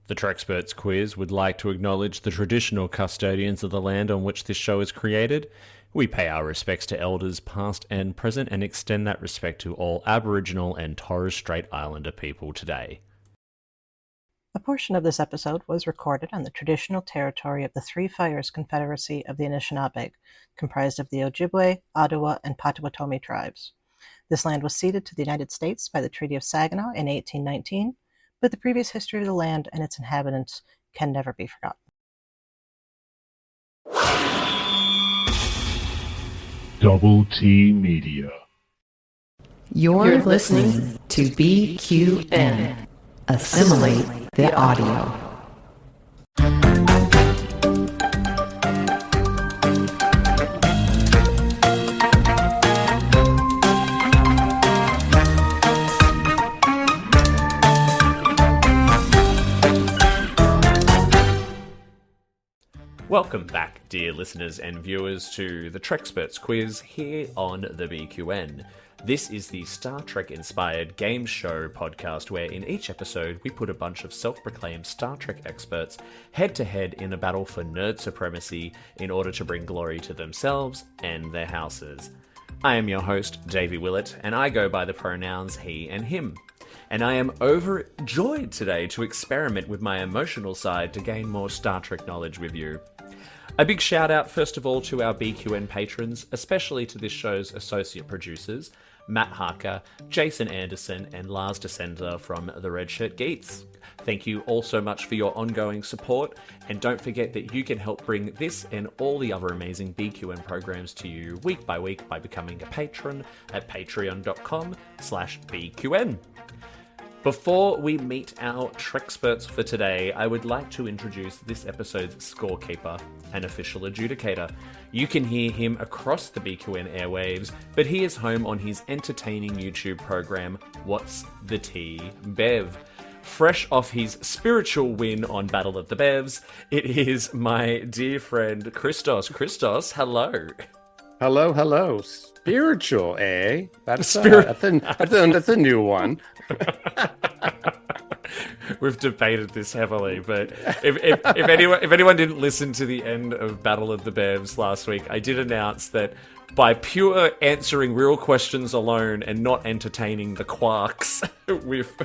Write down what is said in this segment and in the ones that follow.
The Trexperts Quiz would like to acknowledge the traditional custodians of the land on which this show is created. We pay our respects to elders past and present and extend that respect to all Aboriginal and Torres Strait Islander people today. A portion of this episode was recorded on the traditional territory of the Three Fires Confederacy of the Anishinaabe, comprised of the Ojibwe, Ottawa, and Potawatomi tribes. This land was ceded to the United States by the Treaty of Saginaw in 1819, but the previous history of the land and its inhabitants can never be forgotten. Double T Media. You're listening to BQN. Assimilate the audio. Welcome back, dear listeners and viewers, to the Trexperts Quiz here on the BQN. This is the Star Trek-inspired game show podcast where in each episode we put a bunch of self-proclaimed Star Trek experts head-to-head in a battle for nerd supremacy in order to bring glory to themselves and their houses. I am your host, Davey Willett, and I go by the pronouns he and him. And I am overjoyed today to experiment with my emotional side to gain more Star Trek knowledge with you. A big shout out, first of all, to our BQN patrons, especially to this show's associate producers, Matt Harker, Jason Anderson, and Lars Descender from the Red Shirt Geeks. Thank you all so much for your ongoing support, and don't forget that you can help bring this and all the other amazing BQN programs to you week by week by becoming a patron at patreon.com/BQN. Before we meet our Trexperts for today, I would like to introduce this episode's scorekeeper, an official adjudicator. You can hear him across the BQN airwaves, but he is home on his entertaining YouTube program, What's the Tea, Bev. Fresh off his spiritual win on Battle of the Bevs, it is my dear friend Christos. Christos, hello. Hello. Spiritual, eh? That's a new one. We've debated this heavily, but if anyone didn't listen to the end of Battle of the Bevs last week, I did announce that by pure answering real questions alone and not entertaining the quarks with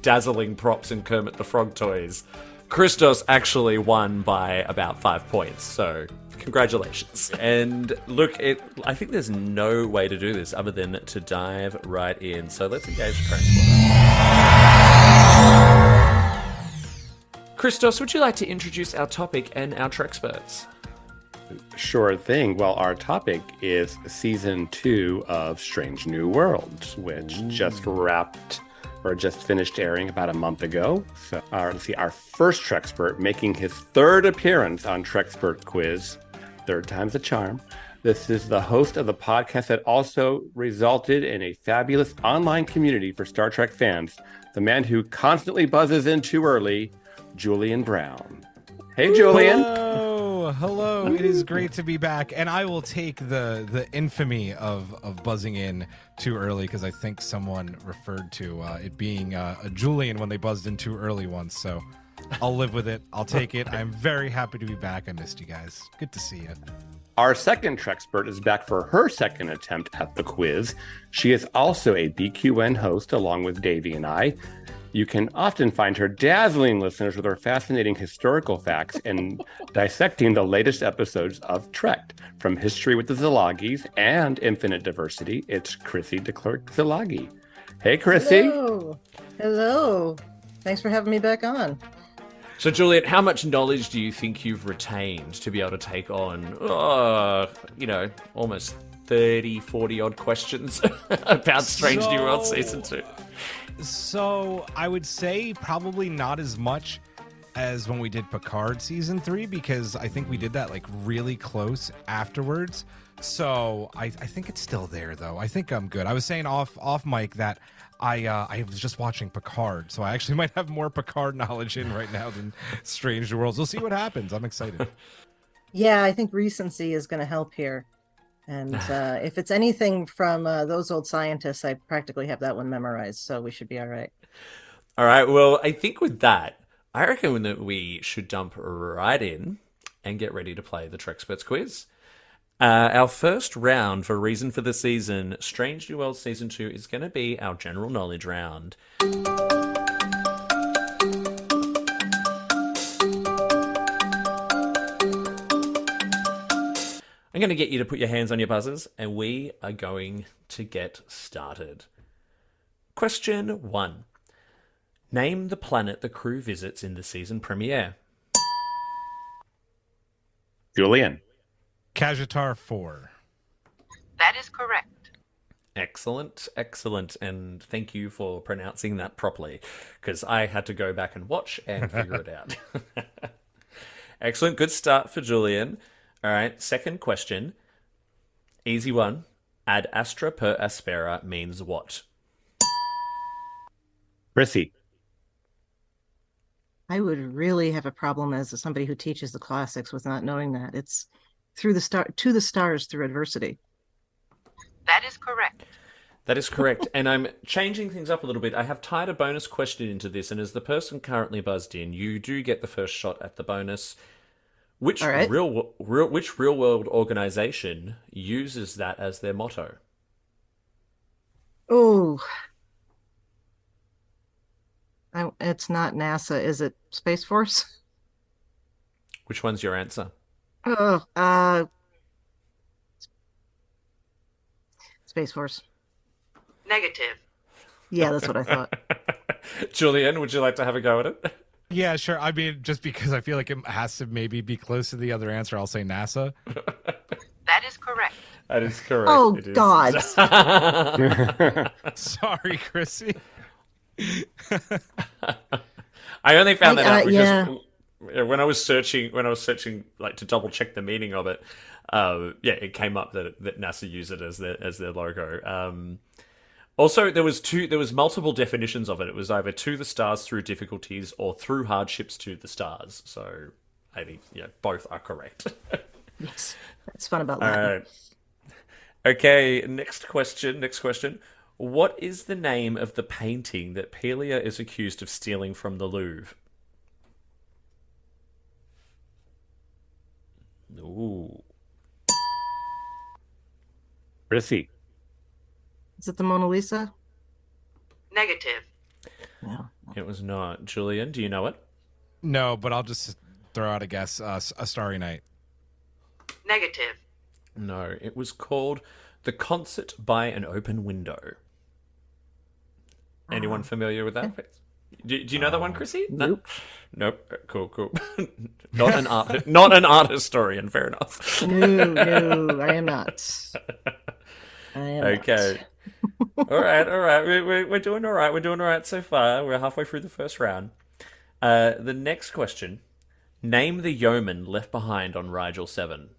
dazzling props and Kermit the Frog toys, Christos actually won by about 5 points, so congratulations. And look, I think there's no way to do this other than to dive right in. So let's engage Transporter. Christos, would you like to introduce our topic and our Trexperts? Sure thing. Well, our topic is Season 2 of Strange New Worlds, which just finished airing about a month ago. So our first Trexpert making his third appearance on Trexpert Quiz. Third time's a charm. This is the host of the podcast that also resulted in a fabulous online community for Star Trek fans. The man who constantly buzzes in too early, Julian Brown. Hey, Julian. Hello. It is great to be back, and I will take the infamy of buzzing in too early because I think someone referred to it being a Julian when they buzzed in too early once. So I'll live with it. I'll take it. I'm very happy to be back. I missed you guys. Good to see you. Our second Trexpert is back for her second attempt at the quiz. She is also a BQN host along with Davey and I. You can often find her dazzling listeners with her fascinating historical facts and dissecting the latest episodes of Trek. From History with the Zilagis and Infinite Diversity, it's Chrissie Zilagi. Hey, Chrissie. Hello. Thanks for having me back on. So, Julian, how much knowledge do you think you've retained to be able to take on, almost 30, 40 odd questions about Strange New World Season 2? So I would say probably not as much as when we did Picard Season 3, because I think we did that like really close afterwards. So I think it's still there, though. I think I'm good. I was saying off mic that I was just watching Picard, so I actually might have more Picard knowledge in right now than Strange New Worlds. We'll see what happens. I'm excited. Yeah, I think recency is going to help here. And if it's anything from those old scientists, I practically have that one memorized, so we should be all right. All right. Well, I think with that, I reckon that we should jump right in and get ready to play the Trexperts quiz. Our first round for Reason for the Season, Strange New World Season 2, is going to be our general knowledge round. I'm going to get you to put your hands on your buzzers, and we are going to get started. Question 1. Name the planet the crew visits in the season premiere. Julian. Kajatar 4. That is correct. Excellent, excellent, and thank you for pronouncing that properly, because I had to go back and watch and figure it out. Excellent, good start for Julian. All right, second question. Easy one. Ad astra per aspera means what? Chrissie. I would really have a problem as somebody who teaches the classics with not knowing that. It's to the stars through adversity. That is correct. That is correct, and I'm changing things up a little bit. I have tied a bonus question into this, and as the person currently buzzed in, you do get the first shot at the bonus. Which real world organization uses that as their motto? Oh, it's not NASA, is it? Space Force? Which one's your answer? Oh, Space Force. Negative. Yeah, that's what I thought. Julian, would you like to have a go at it? Yeah, sure. I mean, just because I feel like it has to maybe be close to the other answer, I'll say NASA. That is correct. That is correct. Oh, it is. God. Sorry, Chrissie. I only found that out because yeah. when I was searching like to double check the meaning of it, it came up that NASA use it as their logo. Also, there was multiple definitions of it. It was either to the stars through difficulties or through hardships to the stars. So I think both are correct. Yes, that's fun about All Latin. right. Okay, next question. What is the name of the painting that Pelia is accused of stealing from the Louvre? Ooh. Chrissie. Is it the Mona Lisa? Negative. No. It was not. Julian, do you know it? No, but I'll just throw out a guess. A Starry Night. Negative. No, it was called The Concert by an Open Window. Anyone familiar with that? Do you know that one, Chrissie? Nope. Nope. Cool. Not an art historian. Fair enough. No, I am not. Okay. All right. We're doing all right. We're doing all right so far. We're halfway through the first round. The next question. Name the yeoman left behind on Rigel 7.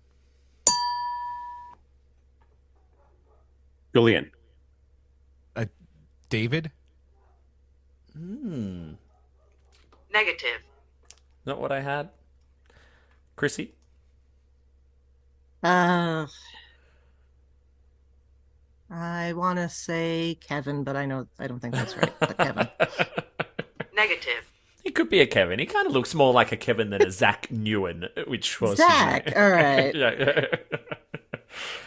Julian. David? Negative. Not what I had. Chrissie? I want to say Kevin, but I don't think that's right. But Kevin. Negative. He could be a Kevin. He kind of looks more like a Kevin than a Zach Newen, which was Zach. All right. yeah.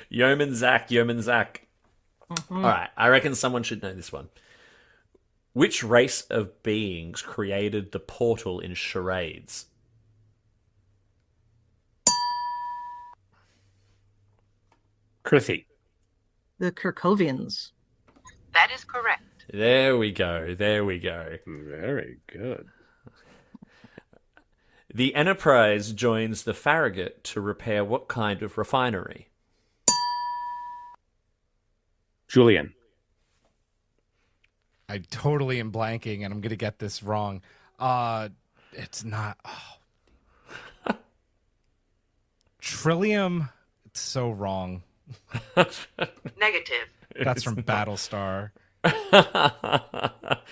Yeoman Zach. Mm-hmm. All right. I reckon someone should know this one. Which race of beings created the portal in Charades? Chrissie. The Kirkovians. That is correct. There we go. Very good. The Enterprise joins the Farragut to repair what kind of refinery? Julian. I totally am blanking, and I'm going to get this wrong. It's not... Oh. Trillium. It's so wrong. Negative. That's from Battlestar.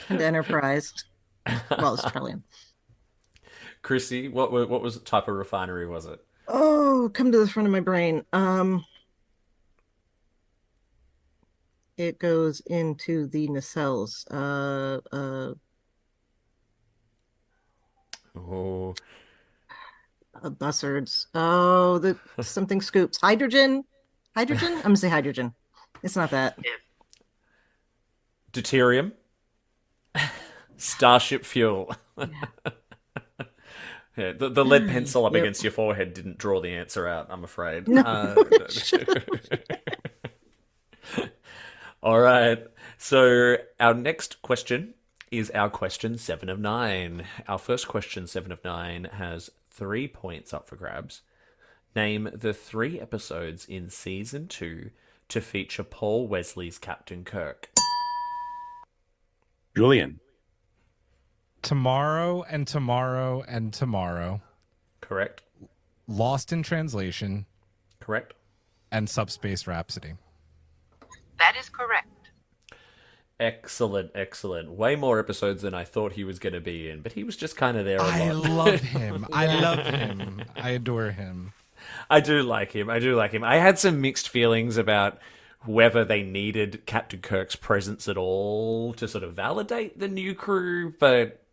And Enterprise. Well, it's Trillium. Chrissie, what was the type of refinery was it? Oh, come to the front of my brain. It goes into the nacelles. Oh. Buzzards. Oh, the something scoops. Hydrogen? Hydrogen? I'm gonna say hydrogen. It's not that. Deuterium. Starship fuel. Yeah, the lead pencil up against your forehead didn't draw the answer out, I'm afraid. No. All right. So our next question is our question 7 of 9. Our first question, 7 of 9, has 3 points up for grabs. Name the 3 episodes in Season 2 to feature Paul Wesley's Captain Kirk. Julian. Tomorrow and tomorrow and tomorrow. Correct. Lost in Translation. Correct. And Subspace Rhapsody. That is correct. Excellent, excellent. Way more episodes than I thought he was going to be in, but he was just kind of there a lot. I love him. I love him. I adore him. I do like him. I had some mixed feelings about whether they needed Captain Kirk's presence at all to sort of validate the new crew, but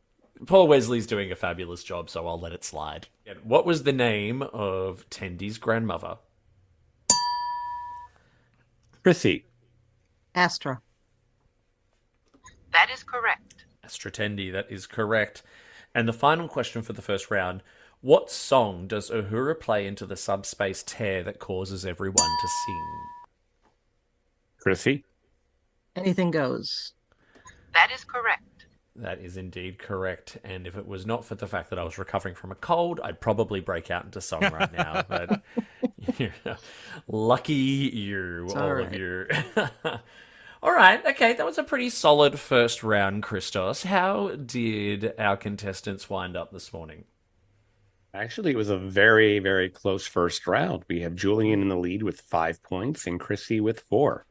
Paul Wesley's doing a fabulous job, so I'll let it slide. What was the name of Tendy's grandmother? Chrissie. Astra. That is correct. Astra Tendy, that is correct. And the final question for the first round, what song does Uhura play into the subspace tear that causes everyone to sing? Chrissie. Anything goes. That is correct. That is indeed correct. And if it was not for the fact that I was recovering from a cold, I'd probably break out into song right now. But lucky you, It's all all of you. All right. Okay. That was a pretty solid first round, Christos. How did our contestants wind up this morning? Actually, it was a very, very close first round. We have Julian in the lead with 5 points and Chrissie with 4.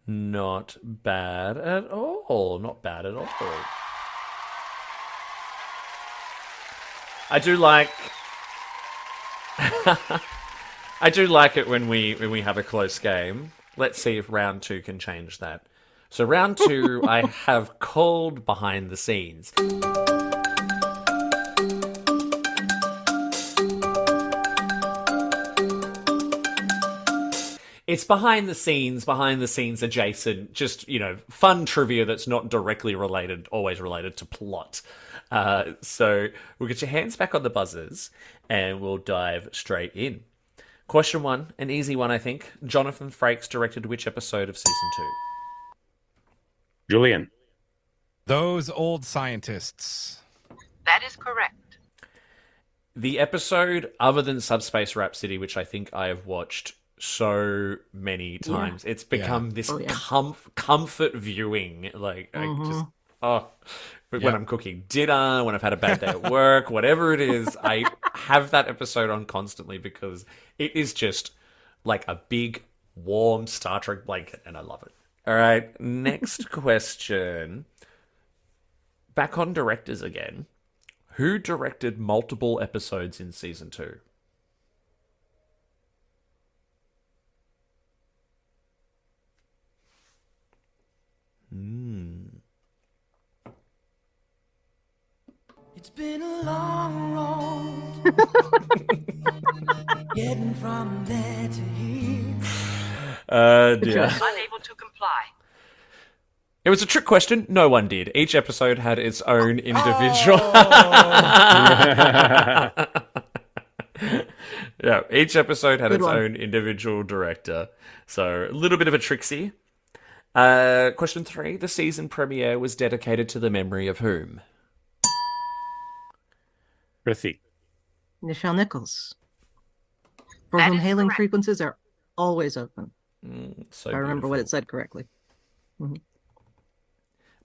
Not bad at all. Not bad at all. I do like I do like it when we have a close game. Let's see if round 2 can change that. So round 2 I have called behind the scenes. It's behind the scenes adjacent, just, fun trivia that's not directly always related to plot. So we'll get your hands back on the buzzers and we'll dive straight in. Question 1, an easy one, I think. Jonathan Frakes directed which episode of Season 2? Julian. Those Old Scientists. That is correct. The episode, other than Subspace Rhapsody, which I think I have watched so many times, it's become this comfort viewing. Like, when I'm cooking dinner, when I've had a bad day at work, whatever it is, I have that episode on constantly because it is just like a big, warm Star Trek blanket, and I love it. All right, next question. Back on directors again. Who directed multiple episodes in Season 2? It's been a long road getting from there to here. Dear. Unable to comply. It was a trick question. No one did. Each episode had its own individual. Yeah, each episode had its own individual director. So a little bit of a tricksy. Question 3. The season premiere was dedicated to the memory of whom? Chrissie. Nichelle Nichols, for That whom is hailing correct. frequencies are always open. So If I remember what beautiful. it said correctly.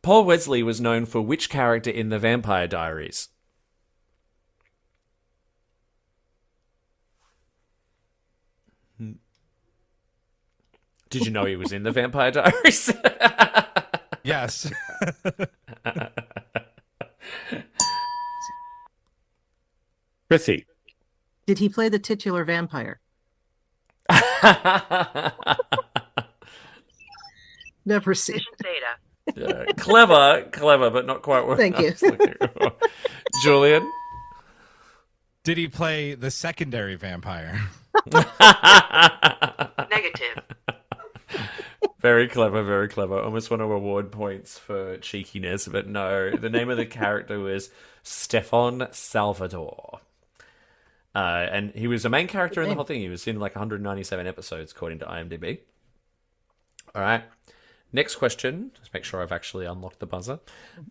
Paul Wesley was known for which character in the Vampire Diaries? Did you know he was in the Vampire Diaries? Yes. Chrissie. Did he play the titular vampire? Never seen. Mission data. Yeah, clever, but not quite what Thank I you. was looking for. Julian? Did he play the secondary vampire? Negative. Very clever, very clever. Almost want to award points for cheekiness, but no. The name of the character was Stefan Salvador. And he was a main character in the whole thing. He was in like 197 episodes, according to IMDb. All right. Next question. Just make sure I've actually unlocked the buzzer.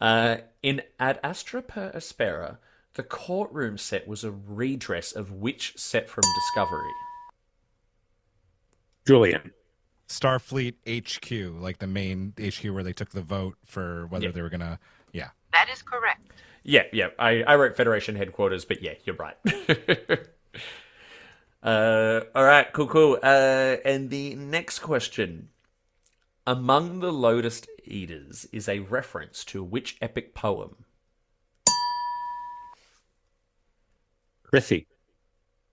In Ad Astra per Aspera, the courtroom set was a redress of which set from Discovery? Julian. Starfleet HQ, like the main HQ where they took the vote for whether they were going to... Yeah. That is correct. Yeah. I wrote Federation headquarters, but yeah, you're right. All right, cool. And the next question. Among the Lotus Eaters is a reference to which epic poem? Chrissie.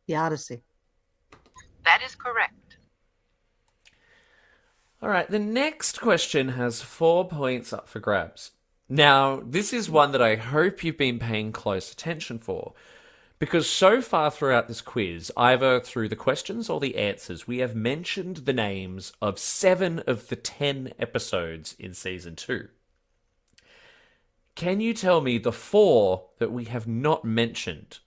The Odyssey. That is correct. All right, the next question has 4 points up for grabs. Now, this is one that I hope you've been paying close attention for, because so far throughout this quiz, either through the questions or the answers, we have mentioned the names of 7 of the 10 episodes in Season 2. Can you tell me the 4 that we have not mentioned?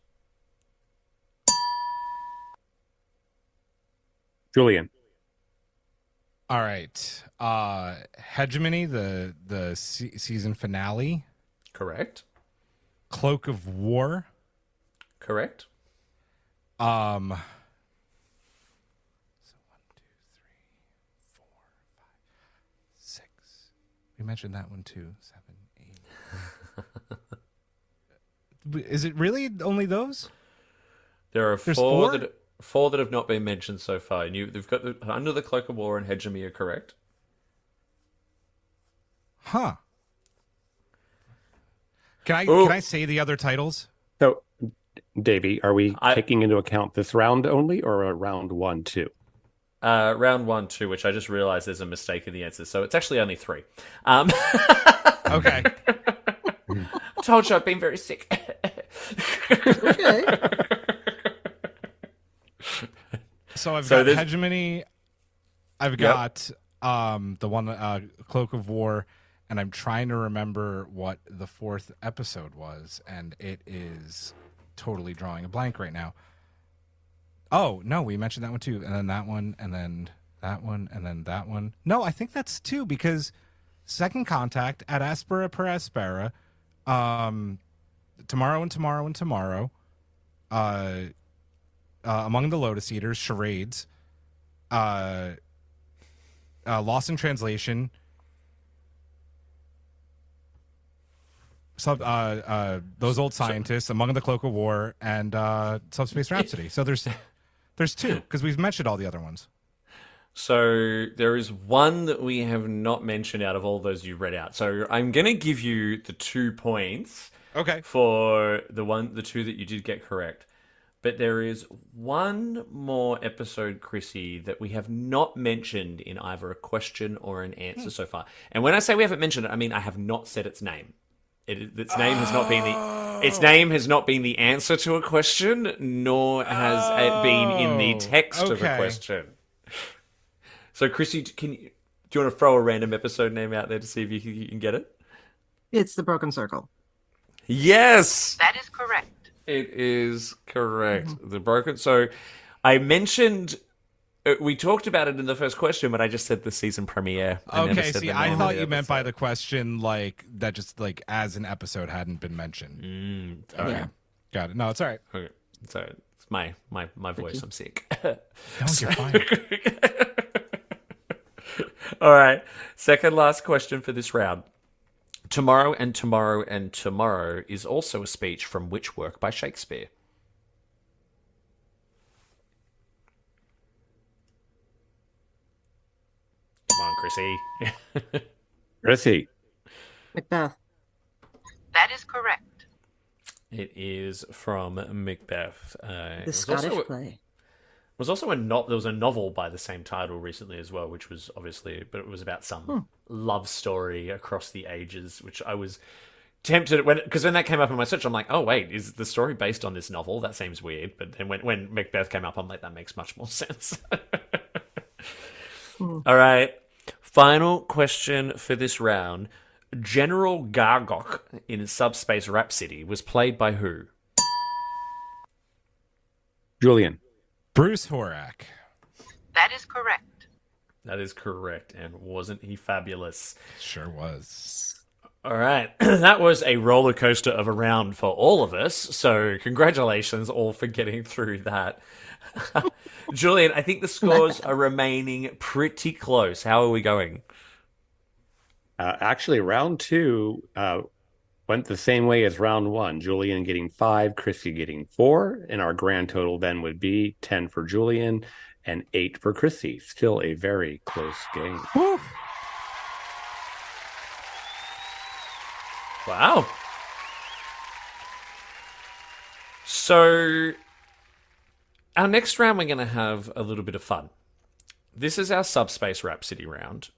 Julian. All right. Hegemony, the season finale. Correct. Cloak of War. Correct. So 1, 2, 3, 4, 5, 6. We mentioned that one too. 7, 8. Is it really only those? There are There's 4 4? four that have not been mentioned so far. And they've got Under the Cloak of War and Hegemony are correct. Huh. Can I say the other titles? So, Davey, are we taking into account this round only or a round 1, 2? Round 1, 2, which I just realized there's a mistake in the answers. So it's actually only 3. Okay. Told you I've been very sick. Okay. So I've got Hegemony. I've got the one Cloak of War, and I'm trying to remember what the 4th episode was, and it is totally drawing a blank right now. Oh, no, we mentioned that one too, and then that one, and then that one, and then that one. No, I think that's 2, because Second Contact, Ad Aspera per Aspera, Tomorrow and Tomorrow and Tomorrow, Among the Lotus Eaters, Charades, Lost in Translation, Those Old Scientists, Among the Cloak of War, and Subspace Rhapsody. So there's 2, because we've mentioned all the other ones. So there is one that we have not mentioned out of all those you read out. So I'm going to give you the 2 points. Okay. For the 2 that you did get correct. But there is one more episode, Chrissy, that we have not mentioned in either a question or an answer so far. And when I say we haven't mentioned it, I mean I have not said its name. Its name has not been the answer to a question, nor has it been in the text of a question. So, Chrissy, do you want to throw a random episode name out there to see if you can get it? It's The Broken Circle. Yes! That is correct. It is correct. The Broken... So, I mentioned... We talked about it in the first question, but I just said the season premiere. Okay, see, I thought you meant by the question, like, that just, like, as an episode hadn't been mentioned. Okay. Yeah. Got it. No, it's all right. Okay. So, it's my voice. I'm sick. No, you're fine. All right. Second last question for this round. Tomorrow and Tomorrow and Tomorrow is also a speech from which work by Shakespeare? Come on, Chrissy. Chrissy. Macbeth. That is correct. It is from Macbeth. The Scottish play. There was a novel by the same title recently as well, which was obviously, but it was about some love story across the ages, which I was tempted because when that came up in my search, I'm like, oh wait, is the story based on this novel? That seems weird. But then when Macbeth came up, I'm like, that makes much more sense. All right, final question for this round. General Gargok in Subspace Rhapsody was played by who? Julian. Bruce Horak. That is correct. That is correct, and wasn't he fabulous? Sure was. All right, that was a roller coaster of a round for all of us, so congratulations all for getting through that. Julian, I think the scores are remaining pretty close. How are we going? Actually, round 2 went the same way as round 1. Julian getting 5, Chrissie getting 4, and our grand total then would be 10 for Julian and 8 for Chrissie. Still a very close game. Woo. Wow. So, our next round, we're going to have a little bit of fun. This is our Subspace Rhapsody round.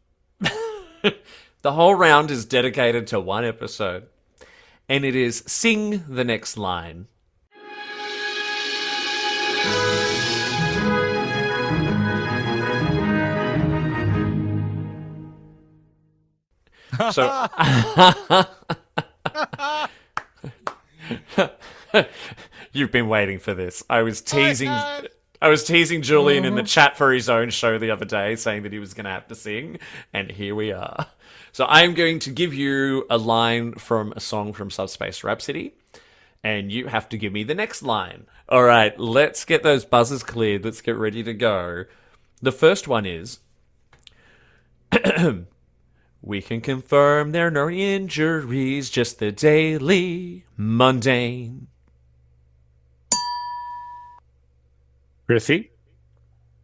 The whole round is dedicated to one episode, and it is Sing the Next Line. So, you've been waiting for this. I was teasing Julian in the chat for his own show the other day, saying that he was going to have to sing, and here we are. So I'm going to give you a line from a song from Subspace Rhapsody, and you have to give me the next line. All right, let's get those buzzers cleared. Let's get ready to go. The first one is... We can confirm there are no injuries, just the daily mundane. Chrissie?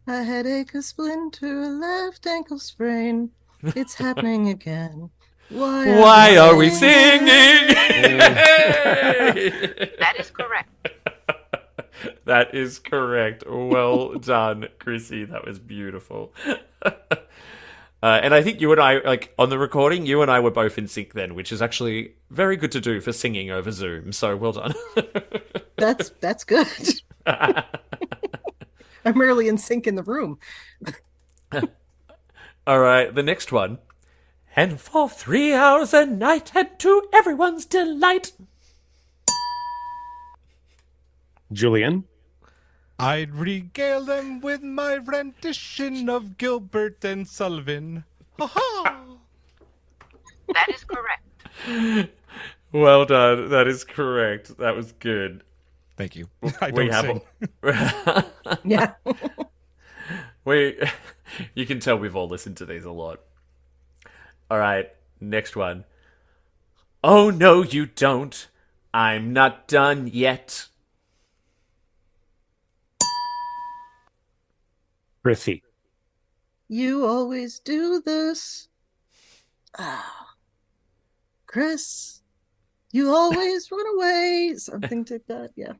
A headache, a splinter, a left ankle sprain. It's happening again. Why are we singing? That is correct. That is correct. Well done, Chrissie. That was beautiful. And I think you and I, like, on the recording, you and I were both in sync then, which is actually very good to do for singing over Zoom. So well done. That's good. I'm rarely in sync in the room. All right, the next one. And for 3 hours a night, and to everyone's delight. Julian? I'd regale them with my rendition of Gilbert and Sullivan. Ha-ha! That is correct. Well done. That is correct. That was good. Thank you. I don't sing. Yeah. You can tell we've all listened to these a lot. All right, next one. Oh, no, you don't. I'm not done yet. Chrissie? You always do this. Chris, you always run away. Something to that, yeah.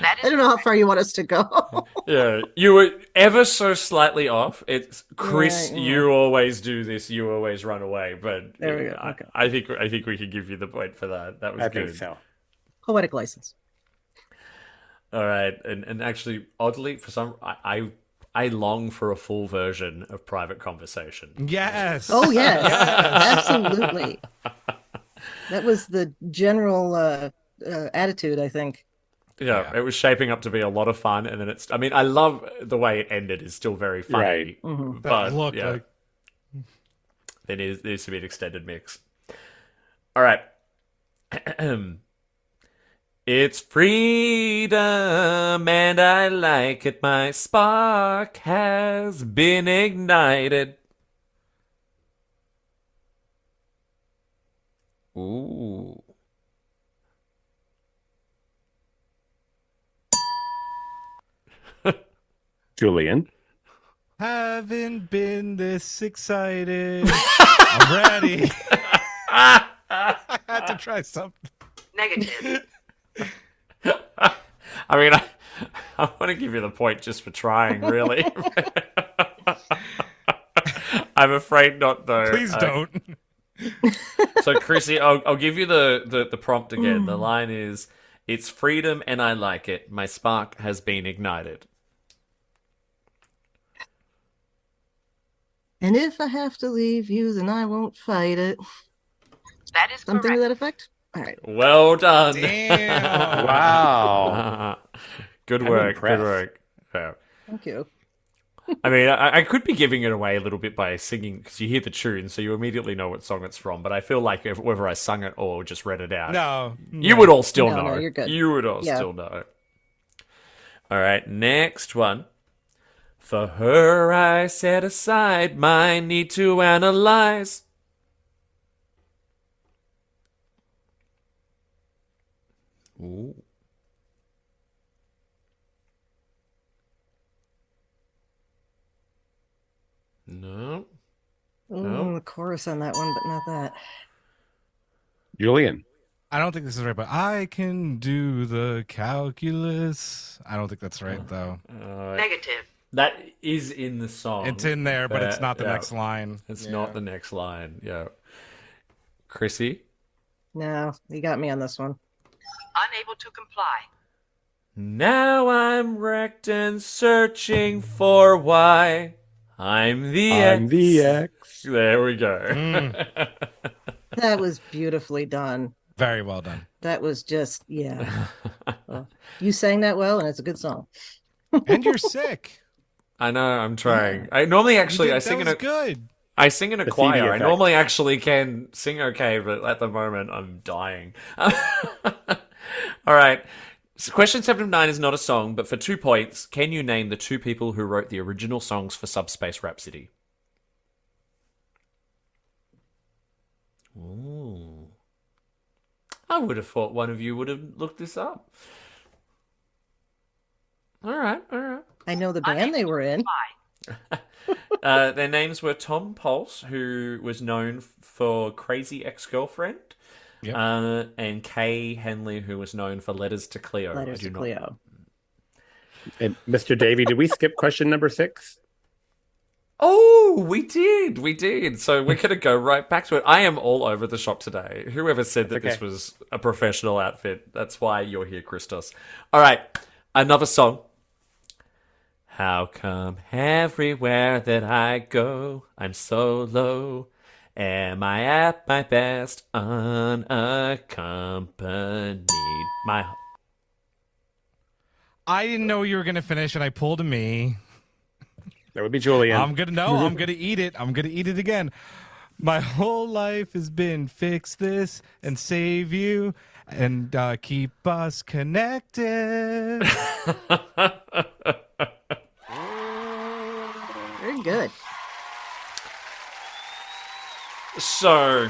That is I don't know how far you want us to go. Yeah, you were ever so slightly off. It's Chris, Right, yeah. you always do this, you always run away. But There we go, okay. I think we could give you the point for that. That was I good. think so. Poetic license. All right, and actually, oddly, for some, I long for a full version of Private Conversation. Yes. Oh, yes. Absolutely. That was the general attitude, I think. Yeah, it was shaping up to be a lot of fun, and then I mean, I love the way it ended. It's still very funny, Right. Mm-hmm. but Look, yeah, like... there needs to be an extended mix. All right. It's freedom, and I like it. My spark has been ignited. Ooh. Julian? Haven't been this excited already. I had to try something. negative. I mean, I want to give you the point just for trying, really. I'm afraid not, though. Please don't. So, Chrissy, I'll give you the prompt again. The line is, "It's freedom and I like it. My spark has been ignited." And if I have to leave you, then I won't fight it. That is Something correct. to that effect? All right. Well done. Damn. Wow. Good I'm work. impressed. Good work. Yeah. Thank you. I mean, I could be giving it away a little bit by singing because you hear the tune, so you immediately know what song it's from. But I feel like whether I sung it or just read it out, No. you would all still No, know. no, you're good. You would all Yeah. still know. All right, next one. For her, I set aside my need to analyze. Ooh. No. Ooh, the chorus on that one, but not that. Julian. I don't think this is right, but I can do the calculus. I don't think that's right, though. Negative. That is in the song. It's in there, but it's not the yeah. next line. It's Yeah. not the next line. Yeah. Chrissy? No, you got me on this one. Unable to comply. Now I'm wrecked and searching for why. I'm the I'm X. the X. There we go. That was beautifully done. Very well done. That was just, yeah. Well, you sang that well, and it's a good song. And you're sick. I know, I'm trying. I normally actually I sing in a good. I sing in a The choir. CD I effect. normally actually can sing okay, but at the moment I'm dying. All right. So question 7 of 9 is not a song, but for 2 points, can you name the 2 people who wrote the original songs for Subspace Rhapsody? Ooh. I would have thought one of you would have looked this up. All right. I know the band they were in. Their names were Tom Pulse, who was known for Crazy Ex-Girlfriend, Yep. and Kay Henley, who was known for Letters to Cleo. Letters to Cleo. And Mr. Davey, did we skip question number 6? Oh, we did. So we're going to go right back to it. I am all over the shop today. Whoever said that That's this okay. was a professional outfit, that's why you're here, Christos. All right, another song. How come everywhere that I go, I'm so low? Am I at my best unaccompanied? I didn't know you were going to finish, and I pulled a me. That would be Julian. I'm going to eat it. I'm going to eat it again. My whole life has been fix this and save you and keep us connected. Very good. So,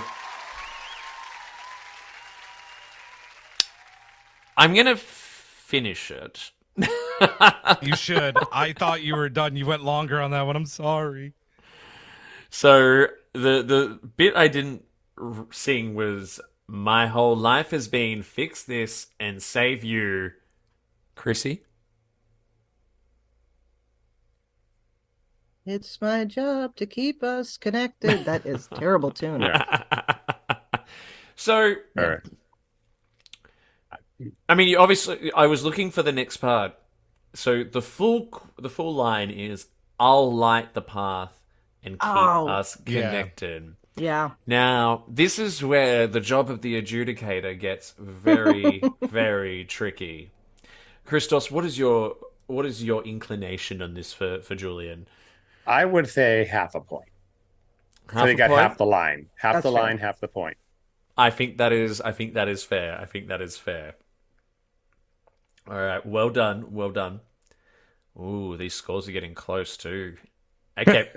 I'm going to finish it. You should. I thought you were done. You went longer on that one. I'm sorry. So, the bit I didn't sing was, my whole life has been fix this and save you. Chrissy? It's my job to keep us connected. That is a terrible tune. So, All right. I mean, obviously, I was looking for the next part. So the full line is, "I'll light the path and keep us Yeah. connected." Yeah. Now, this is where the job of the adjudicator gets very, very tricky. Christos, what is your inclination on this for Julian? I would say half a point. Half So they a got point? half the line. Half That's the fair. line, half the point. I think that is fair. All right, well done. Ooh, these scores are getting close too. Okay,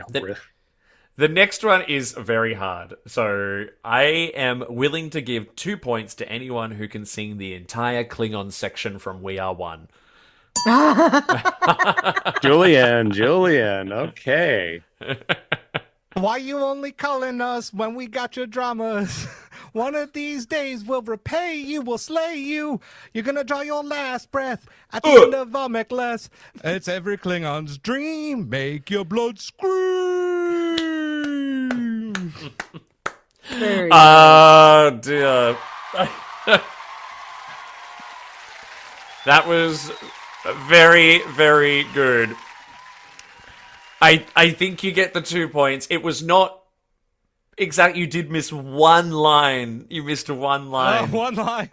the next one is very hard. So I am willing to give 2 points to anyone who can sing the entire Klingon section from We Are One. Julian. Okay. Why you only calling us when we got your dramas? One of these days we'll repay you, we'll slay you. You're gonna draw your last breath at the end of our necklace. It's every Klingon's dream. Make your blood scream. Very Oh, dear. That was very, very good. I think you get the 2 points. It was not exact. You did miss one line. You missed one line. One line.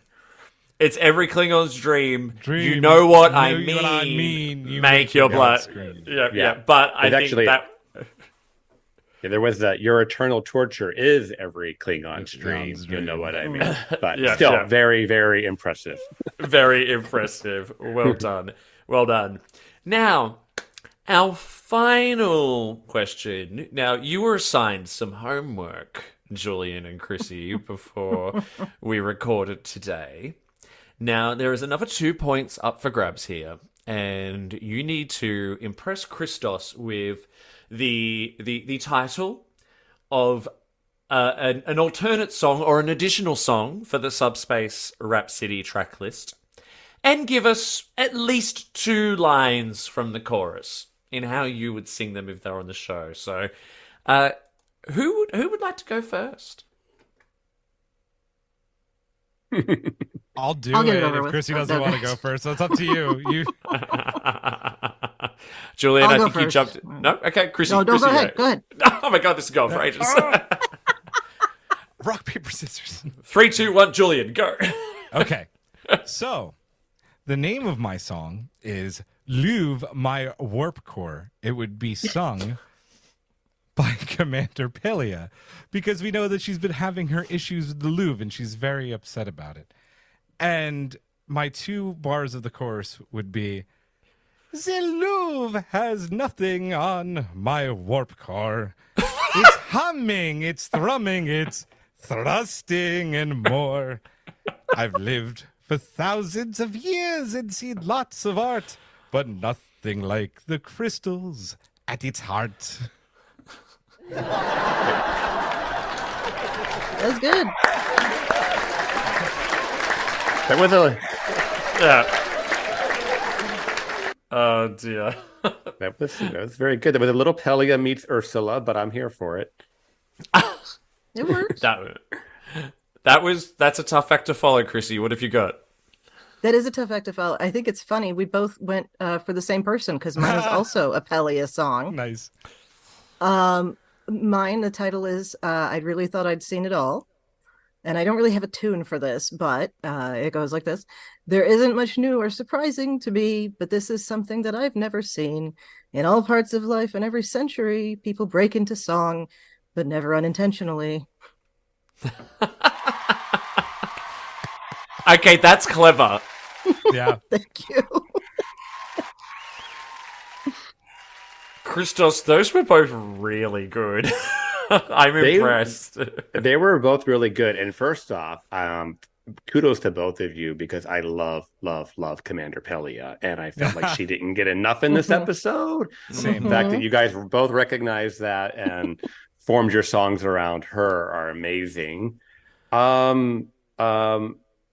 It's every Klingon's dream. Dream. You know what I You know mean. what I mean. You make your blood scream. Yeah. But I think actually, that there was that your eternal torture is every Klingon's dream. You know what I mean? But still, very, very impressive. very impressive. Well done. Well done. Now, our final question. Now, you were assigned some homework, Julian and Chrissie, before we recorded today. Now, there is another 2 points up for grabs here, and you need to impress Christos with the title of an alternate song or an additional song for the Subspace Rhapsody track list, and give us at least 2 lines from the chorus in how you would sing them if they're on the show. So, who would like to go first? I'll do I'll get it it over if with. Chrissie doesn't I'll go want to go next. first. So it's up to you. You Julian, I'll I go think you first. jumped. No, okay, Chrissie. No, go Chrissie, ahead. Go ahead. Oh my god, this is going for ages. rock, paper, scissors. 3, 2, 1, Julian, go. Okay. So, the name of my song is Louvre My Warp Core. It would be sung by Commander Pelia, because we know that she's been having her issues with the Louvre and she's very upset about it. And my 2 bars of the chorus would be, the Louvre has nothing on my warp core. It's humming, it's thrumming, it's thrusting and more. I've lived for thousands of years and seen lots of art, but nothing like the crystals at its heart. That's good. That was a Oh dear. that was very good. There was a little Pelia meets Ursula, but I'm here for it. It works. That's a tough act to follow, Chrissie. What have you got? That is a tough act to follow. I think it's funny. We both went for the same person because mine is also a Pelia song. Nice. Mine, the title is I Really Thought I'd Seen It All. And I don't really have a tune for this, but it goes like this. There isn't much new or surprising to me, but this is something that I've never seen. In all parts of life and every century, people break into song, but never unintentionally. Okay, that's clever. Yeah. Thank you. Christos, those were both really good. I'm impressed. They were both really good. And first off, kudos to both of you because I love Commander Pelia, and I felt like she didn't get enough in this episode. Same. The fact that you guys both recognized that and formed your songs around her are amazing.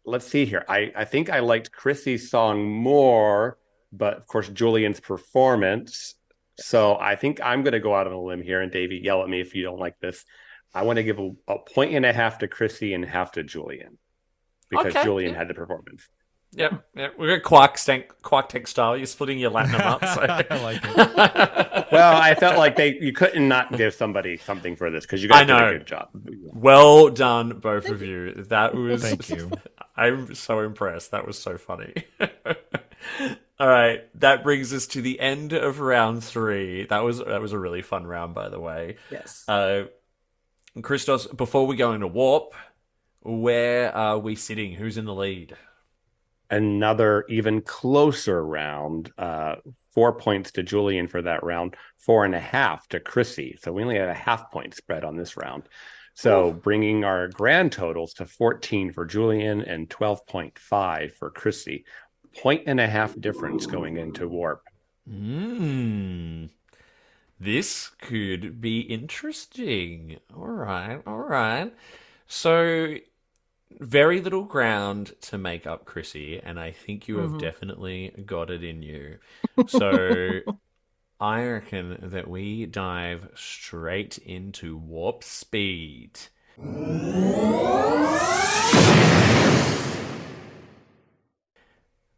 Let's see here. I think I liked Chrissie's song more, but of course Julian's performance. So I think I'm going to go out on a limb here, and Davey, yell at me if you don't like this. I want to give a 1.5 to Chrissie and half to Julian because Okay, Julian yeah. had the performance. Yep. We're Quark style. You're splitting your Latinum up. So. I like it. Well, I felt like you couldn't not give somebody something for this because you guys did a good job. Well done, both of you. That was. Thank you. I'm so impressed. That was so funny. All right, that brings us to the end of round 3. That was a really fun round, by the way. Yes. Christos, before we go into warp, where are we sitting? Who's in the lead? Another even closer round. 4 points to Julian for that round. 4.5 to Chrissie. So we only had a half-point spread on this round. So bringing our grand totals to 14 for Julian and 12.5 for Chrissie. 1.5 difference going into warp. This could be interesting. All right. So, very little ground to make up, Chrissie, and I think you have definitely got it in you. So, I reckon that we dive straight into warp speed.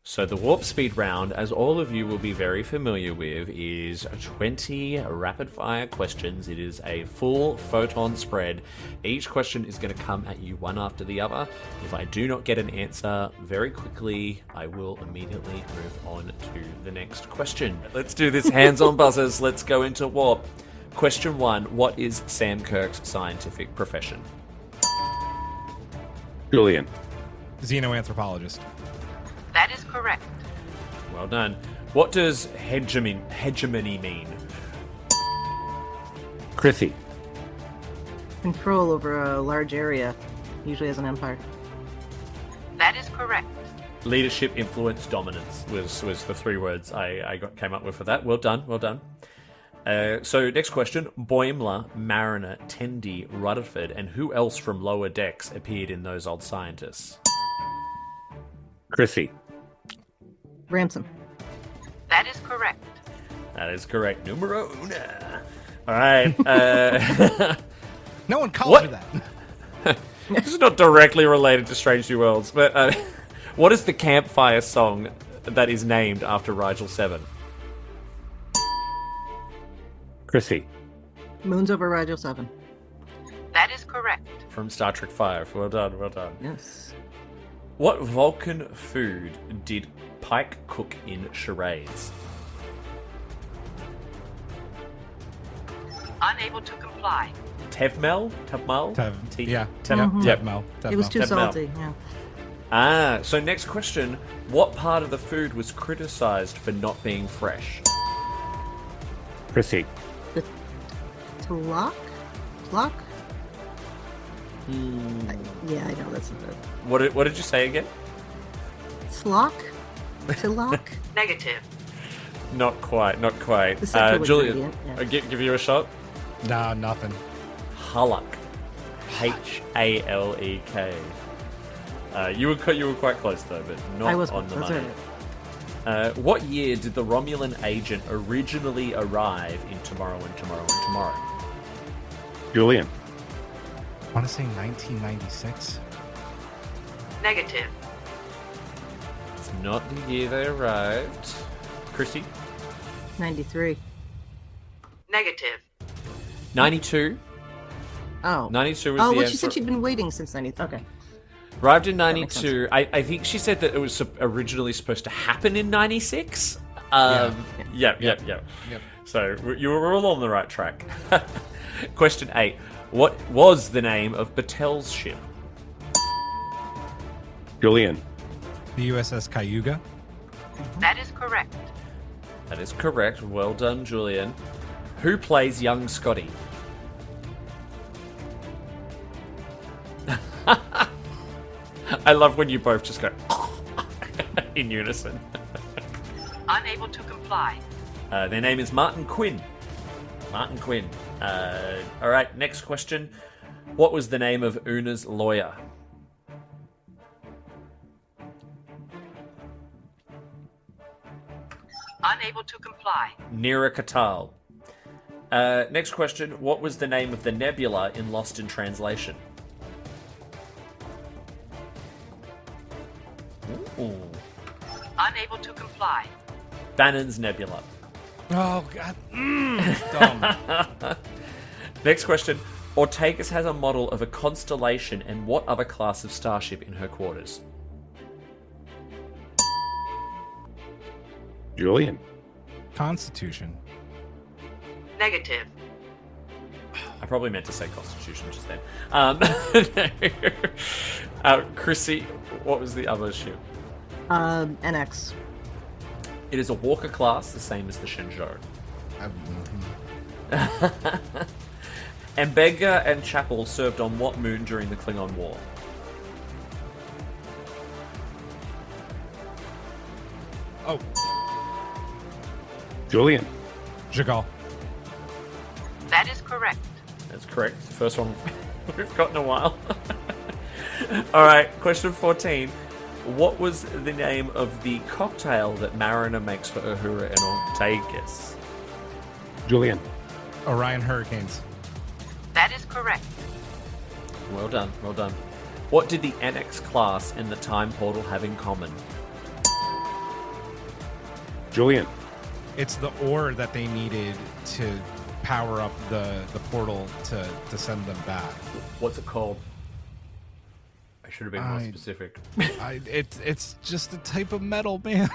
So the warp speed round, as all of you will be very familiar with, is 20 rapid-fire questions. It is a full photon spread. Each question is going to come at you one after the other. If I do not get an answer very quickly, I will immediately move on to the next question. Let's do this hands-on buzzers. Let's go into warp. Question 1. What is Sam Kirk's scientific profession? Julian. Xenoanthropologist. That is correct. Well done. What does hegemony mean? Chrissie. Control over a large area, usually as an empire. That is correct. Leadership, influence, dominance was the 3 words I came up with for that. Well done, well done. So next question. Boimler, Mariner, Tendi, Rutherford, and who else from Lower Decks appeared in Those Old Scientists? Chrissie. Ransom. That is correct. That is correct. Numero una. All right. No one called What? her that. This is not directly related to Strange New Worlds, but what is the campfire song that is named after Rigel 7? Chrissie. Moons over Rigel 7. That is correct. From Star Trek 5. Well done, well done. Yes. What Vulcan food did Pike cook in charades? Unable to comply. Tevmel? Yeah. Tevmel. Tevmel. It was too Tevmel. salty, yeah. So next question. What part of the food was criticized for not being fresh? Chrissie. Tlok? Tlok? Yeah, I know, that's a bit. What did you say again? Tlok? Tlok? Negative. Not quite, not quite. The sexual Julian, ingredient, yeah. give you a shot. Nah, nothing. Halak. Halek. You were quite close though, but not I was on close, the that's money. right. What year did the Romulan agent originally arrive in Tomorrow and Tomorrow and Tomorrow? Julian. I want to say 1996. Negative. It's not the year they arrived. Chrissie? 93. Negative. 92. Oh. 92 was Oh, the well, answer. she said she'd been waiting since 90. Okay. Arrived in makes 92. I think she said that it was originally supposed to happen in 96. Yep. So you were all on the right track. Question 8. What was the name of Batel's ship? Julian. The USS Cayuga. That is correct. That is correct. Well done, Julian. Who plays young Scotty? I love when you both just go in unison. Unable to comply. Their name is Martin Quinn. Martin Quinn. All right, next question. What was the name of Una's lawyer? Unable to comply. Nira Katal. Next question. What was the name of the nebula in Lost in Translation? Ooh. Unable to comply. Bannon's Nebula. Oh, God. Dumb. Next question. Ortegas has a model of a constellation and what other class of starship in her quarters? Julian. Constitution. Negative. I probably meant to say Constitution just then. Chrissie, what was the other ship? NX. It is a Walker class, the same as the Shenzhou. Mbega and Chapel served on what moon during the Klingon War? Oh, Julian. Jagal. That is correct. That's correct. First one we've got in a while. Alright, question 14. What was the name of the cocktail that Mariner makes for Uhura and Ortegas? Julian. Orion Hurricanes. That is correct. Well done, well done. What did the Annex class and the Time Portal have in common? Julian. It's the ore that they needed to power up the portal to send them back. What's it called? I should have been more specific. It's just a type of metal, man.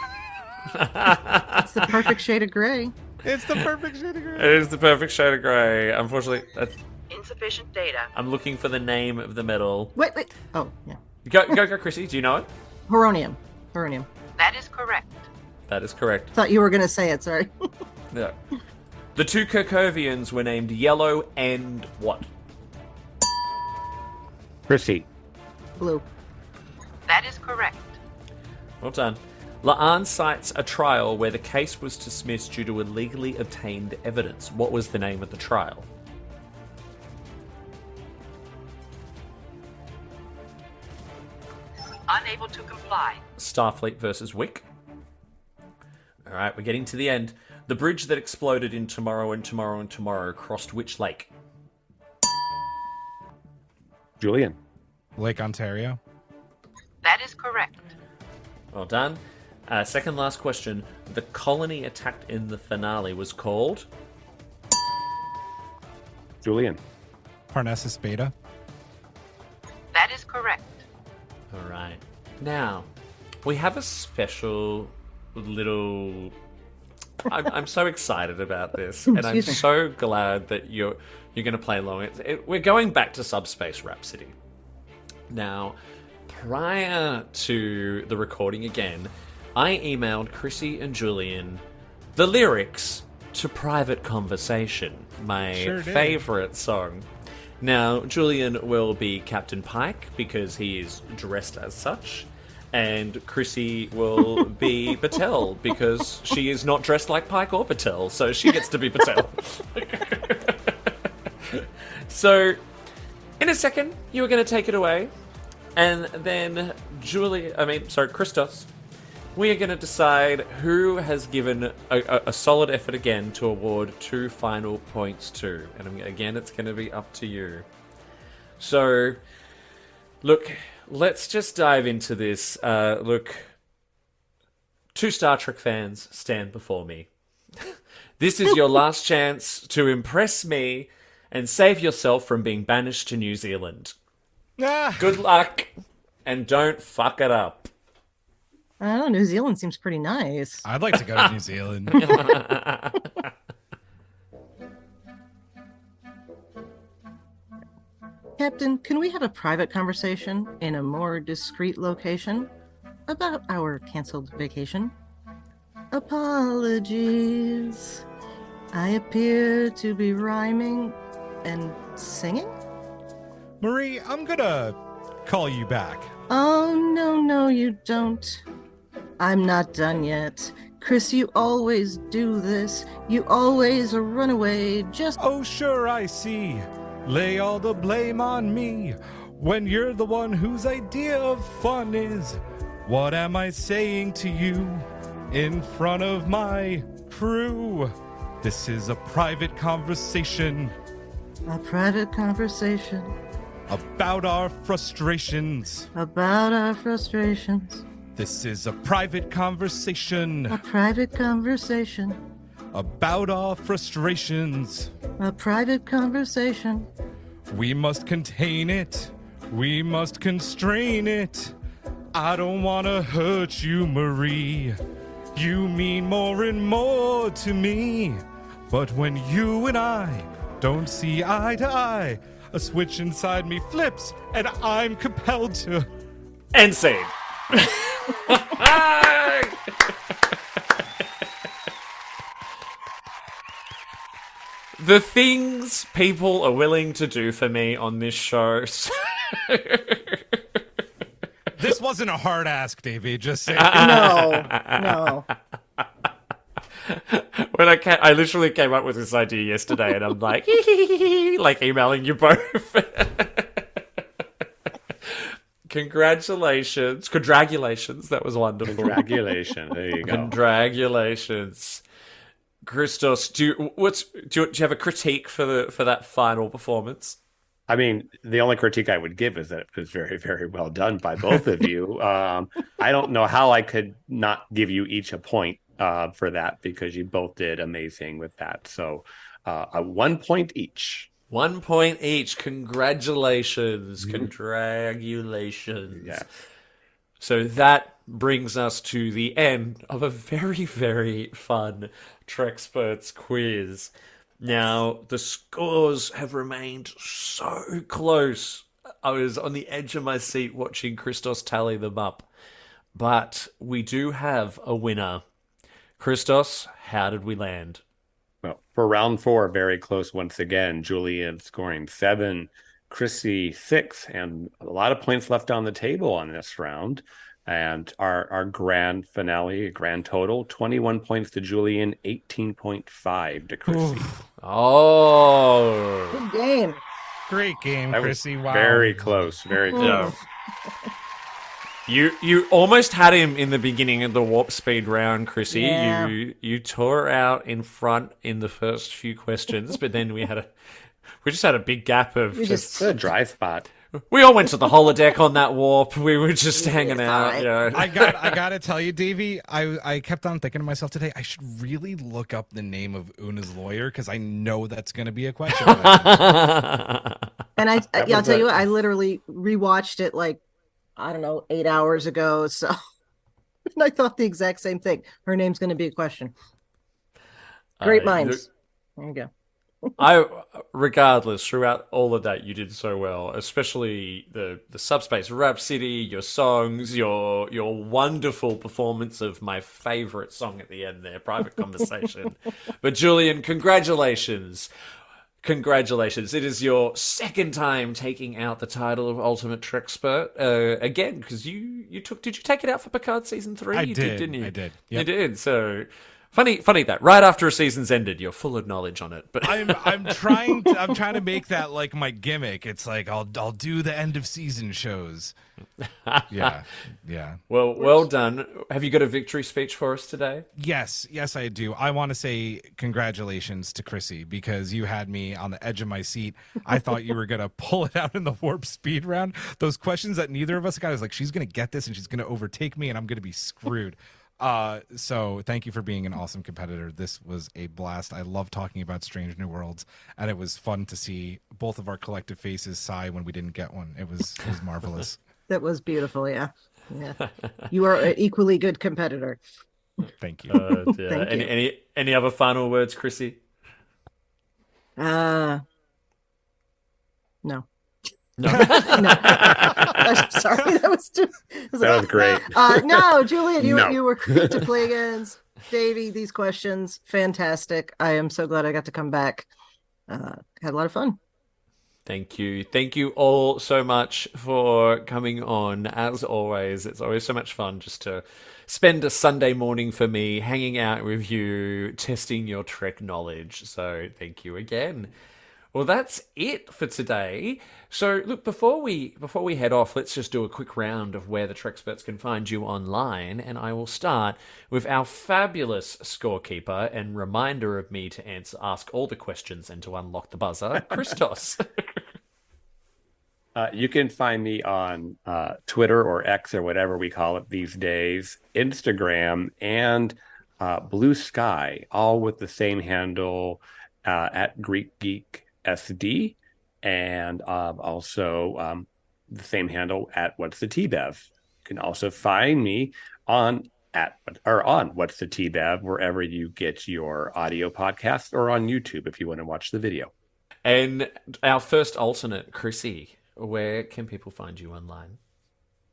It's the perfect shade of gray. It's the perfect shade of gray. It is the perfect shade of grey. Unfortunately, that's... Insufficient data. I'm looking for the name of the metal. Wait. Oh, yeah. Go, Chrissy. Do you know it? Horonium. That is correct. That is correct. Thought you were going to say it, sorry. Yeah. The two Kirkovians were named Yellow and what? Chrissie. Blue. That is correct. Well done. La'an cites a trial where the case was dismissed due to illegally obtained evidence. What was the name of the trial? Unable to comply. Starfleet versus Wick. All right, we're getting to the end. The bridge that exploded in Tomorrow and Tomorrow and Tomorrow crossed which lake? Julian. Lake Ontario. That is correct. Well done. Second last question. The colony attacked in the finale was called? Julian. Parnassus Beta. That is correct. All right. Now, we have a special little... I'm so excited about this, and I'm Excuse me. so glad that you're going to play along. We're going back to Subspace Rhapsody. Now, prior to the recording again, I emailed Chrissie and Julian the lyrics to Private Conversation, my Sure did. favorite song. Now, Julian will be Captain Pike because he is dressed as such, and Chrissie will be Patel because she is not dressed like Pike or Patel, so she gets to be Patel. So, in a second, you are going to take it away, and then Christos, we are going to decide who has given a solid effort again to award 2 final points to. And again, it's going to be up to you. So, look, let's just dive into this. Look, 2 Star Trek fans stand before me. This is your last chance to impress me and save yourself from being banished to New Zealand. Good luck, and don't fuck it up. I don't know, New Zealand seems pretty nice. I'd like to go to New Zealand. Captain, can we have a private conversation in a more discreet location about our canceled vacation? Apologies. I appear to be rhyming and singing? Marie, I'm gonna call you back. Oh, no, you don't. I'm not done yet. Chris, you always do this. You always run away just... Oh, sure, I see. Lay all the blame on me when you're the one whose idea of fun is. What am I saying to you in front of my crew? This is a private conversation. A private conversation. About our frustrations. About our frustrations. This is a private conversation. A private conversation. About our frustrations. A private conversation. We must contain it. We must constrain it. I don't want to hurt you, Marie. You mean more and more to me. But when you and I don't see eye to eye, a switch inside me flips, and I'm compelled to... End scene. The things people are willing to do for me on this show. This wasn't a hard ask, Davey, just saying. No. When I literally came up with this idea yesterday, and I'm like, like emailing you both. Congratulations. That was wonderful. Congratulations. There you go. Congratulations. Christos, do you have a critique for that final performance? I mean, the only critique I would give is that it was very, very well done by both of you. I don't know how I could not give you each a point for that because you both did amazing with that. So, a 1 point each. 1 point each. Congratulations. Congratulations. Yeah. So that brings us to the end of a very, very fun Trexperts quiz. Now, the scores have remained so close. I was on the edge of my seat watching Christos tally them up. But we do have a winner. Christos, how did we land? Well, for round 4, very close once again. Julian scoring 7, Chrissie 6, and a lot of points left on the table on this round. And our grand finale, grand total, 21 points to Julian, 18.5 to Chrissie. Oh. Good game. Great game, That was Chrissie. Wow. very close, very close. You almost had him in the beginning of the warp speed round, Chrissie. Yeah. You tore out in front in the first few questions, but then we just had a big gap of It's a dry spot. we all went to the holodeck on that warp. We were just hanging out. fine. You know. I gotta tell you, Davey, I kept on thinking to myself today, I should really look up the name of Una's lawyer because I know that's gonna be a question. And I'll tell you what, I literally rewatched it like, I don't know, 8 hours ago. So and I thought the exact same thing. Her name's going to be a question. Great minds. There you go. Regardless, throughout all of that, you did so well, especially the Subspace Rhapsody, your songs, your wonderful performance of my favorite song at the end there, Private Conversation. But Julian, congratulations. Congratulations. It is your second time taking out the title of Ultimate Trexpert. Again, because did you take it out for Picard Season 3? I You did, didn't you? I did. You Yep. did, so... Funny that right after a season's ended, you're full of knowledge on it. But I'm trying to make that like my gimmick. It's like I'll do the end of season shows. Yeah. well done. Have you got a victory speech for us today? Yes, I do. I want to say congratulations to Chrissie because you had me on the edge of my seat. I thought you were gonna pull it out in the warp speed round. Those questions that neither of us got is like she's gonna get this and she's gonna overtake me and I'm gonna be screwed. So thank you for being an awesome competitor. This was a blast. I love talking about Strange New Worlds, and it was fun to see both of our collective faces sigh when we didn't get one. It was marvelous. That was beautiful. Yeah. You are an equally good competitor. Thank you. Yeah. Thank you. Any other final words, Chrissie? No. No. No. I'm sorry. That was great. No, Julian, No. you were great to play against. Davey, these questions, fantastic. I am so glad I got to come back. Had a lot of fun. Thank you. Thank you all so much for coming on. As always, it's always so much fun just to spend a Sunday morning for me hanging out with you, testing your Trek knowledge. So thank you again. Well, that's it for today. So, look, before we head off, let's just do a quick round of where the Trexperts can find you online, and I will start with our fabulous scorekeeper and reminder of me to ask all the questions and to unlock the buzzer, Christos. You can find me on Twitter or X or whatever we call it these days, Instagram, and Blue Sky, all with the same handle at Greek Geek SD, and also the same handle at What's the T-Bev. You can also find me on What's the T-Bev wherever you get your audio podcast, or on YouTube if you want to watch the video. And our first alternate, Chrissie, where can people find you online?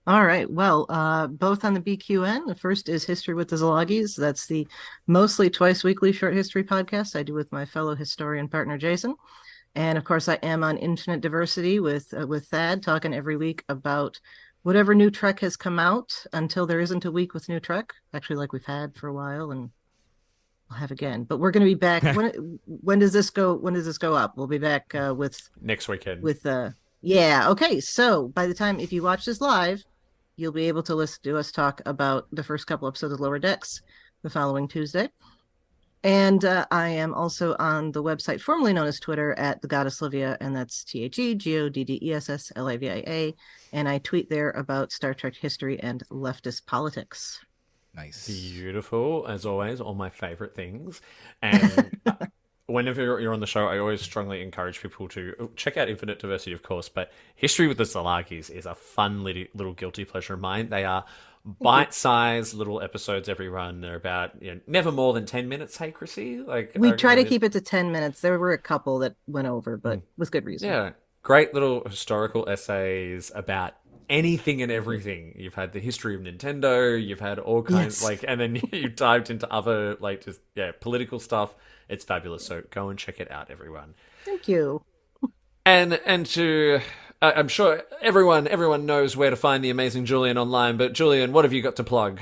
All right. Well, both on the BQN. The first is History with the Zalagis. That's the mostly twice weekly short history podcast I do with my fellow historian partner, Jason. And of course, I am on Infinite Diversity with Thad, talking every week about whatever new Trek has come out until there isn't a week with new Trek. Actually, like we've had for a while, and we'll have again. But we're going to be back. When does this go? When does this go up? We'll be back with next weekend. Yeah. Okay. So by the time, if you watch this live, you'll be able to listen to us talk about the first couple episodes of Lower Decks the following Tuesday. And I am also on the website formerly known as Twitter at the Goddess Livia, and that's TheGoddessLivia. And I tweet there about Star Trek history and leftist politics. Nice. Beautiful, as always, all my favorite things. And whenever you're on the show, I always strongly encourage people to check out Infinite Diversity, of course, but History with the Salakis is a fun little guilty pleasure of mine. They are bite-sized little episodes every run. They're about never more than 10 minutes. Hey, Chrissie? We try to keep it to 10 minutes. There were a couple that went over, but with good reason. Yeah, great little historical essays about anything and everything. You've had the history of Nintendo. You've had all kinds and then you dived into other political stuff. It's fabulous. So go and check it out, everyone. Thank you. And to I'm sure everyone knows where to find the amazing Julian online, but Julian, what have you got to plug?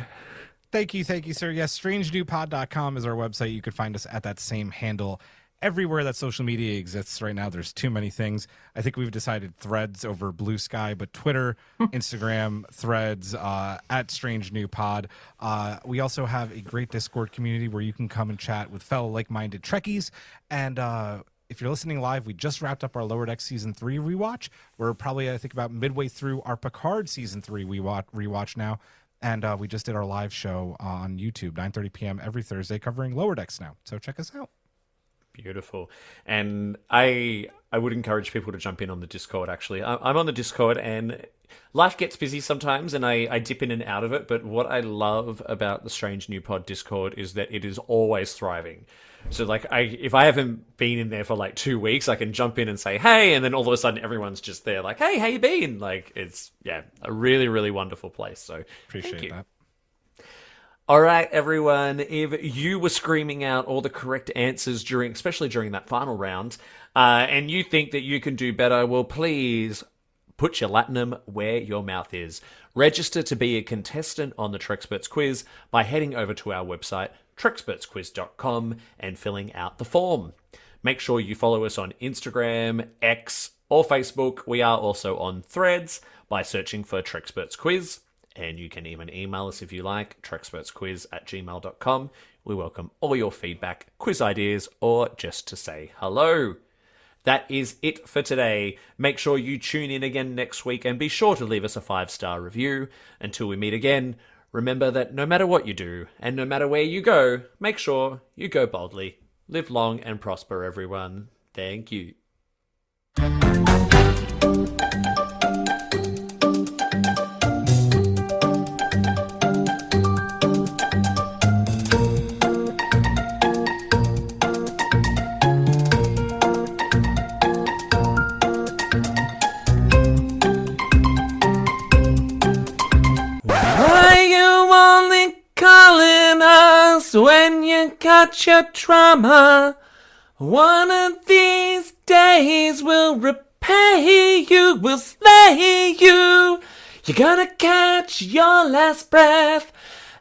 Thank you, sir. Yes, strangenewpod.com is our website. You could find us at that same handle everywhere that social media exists right now. There's too many things. I think we've decided Threads over Blue Sky, but Twitter, Instagram, Threads, at Strange New Pod. We also have a great Discord community where you can come and chat with fellow like-minded Trekkies. And if you're listening live, we just wrapped up our Lower Decks Season 3 rewatch. We're probably, I think, about midway through our Picard Season 3 rewatch now. And we just did our live show on YouTube, 9:30 p.m. every Thursday, covering Lower Decks now. So check us out. Beautiful. And I would encourage people to jump in on the Discord, actually. I'm on the Discord, and life gets busy sometimes, and I dip in and out of it. But what I love about the Strange New Pod Discord is that it is always thriving. So, if I haven't been in there for 2 weeks, I can jump in and say, hey, and then all of a sudden everyone's just there like, hey, how you been? It's, a really, really wonderful place. So appreciate that. All right, everyone, if you were screaming out all the correct answers especially during that final round, and you think that you can do better, well, please put your latinum where your mouth is. Register to be a contestant on the Trexperts quiz by heading over to our website, trexpertsquiz.com, and filling out the form. Make sure you follow us on Instagram, X, or Facebook. We are also on Threads by searching for Trexperts Quiz. And you can even email us if you like, trexpertsquiz@gmail.com. We welcome all your feedback, quiz ideas, or just to say hello. That is it for today. Make sure you tune in again next week and be sure to leave us a 5-star review. Until we meet again, remember that no matter what you do and no matter where you go, make sure you go boldly. Live long and prosper, everyone. Thank you. When you got your trauma, one of these days will repay you, will slay you. You're gonna catch your last breath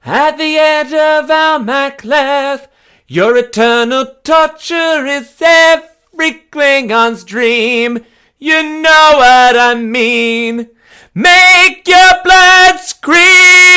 at the edge of our Macleth. Your eternal torture is every Klingon's dream. You know what I mean. Make your blood scream.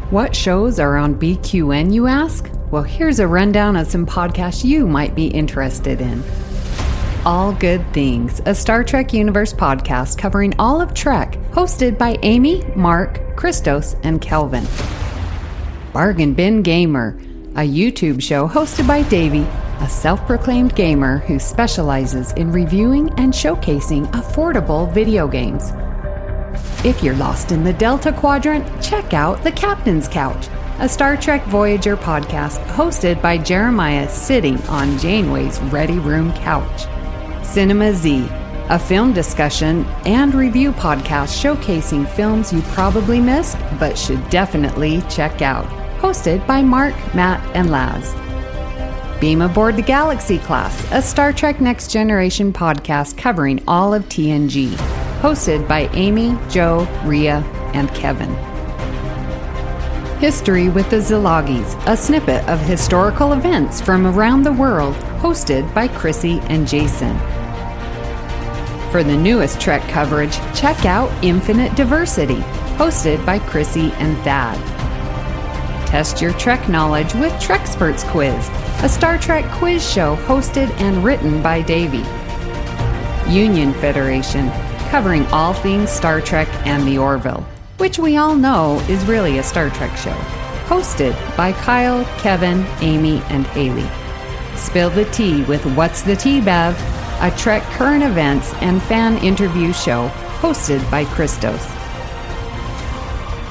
What shows are on BQN, you ask? Well, here's a rundown of some podcasts you might be interested in. All Good Things, a Star Trek Universe podcast covering all of Trek, hosted by Amy, Mark, Christos, and Kelvin. Bargain Bin Gamer, a YouTube show hosted by Davey, a self-proclaimed gamer who specializes in reviewing and showcasing affordable video games. If you're lost in the Delta Quadrant, check out The Captain's Couch, a Star Trek Voyager podcast hosted by Jeremiah sitting on Janeway's Ready Room couch. Cinema Z, a film discussion and review podcast showcasing films you probably missed but should definitely check out, hosted by Mark, Matt, and Laz. Beam Aboard the Galaxy Class, a Star Trek Next Generation podcast covering all of TNG, hosted by Amy, Joe, Rhea, and Kevin. History with the Zilagis, a snippet of historical events from around the world, hosted by Chrissie and Jason. For the newest Trek coverage, check out Infinite Diversity, hosted by Chrissie and Thad. Test your Trek knowledge with Trexperts Quiz, a Star Trek quiz show hosted and written by Davey. Union Federation, covering all things Star Trek and the Orville, which we all know is really a Star Trek show, hosted by Kyle, Kevin, Amy, and Haley. Spill the Tea with What's the Tea, Bev? A Trek current events and fan interview show hosted by Christos.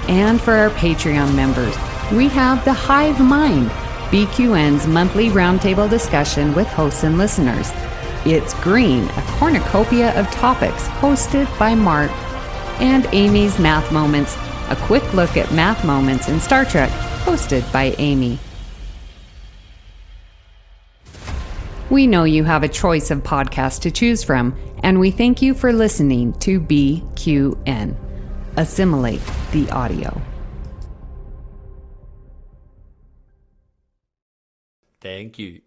And for our Patreon members, we have The Hive Mind, BQN's monthly roundtable discussion with hosts and listeners. It's Green, a cornucopia of topics hosted by Mark, and Amy's Math Moments, a quick look at math moments in Star Trek, hosted by Amy. We know you have a choice of podcasts to choose from, and we thank you for listening to BQN. Assimilate the audio. Thank you.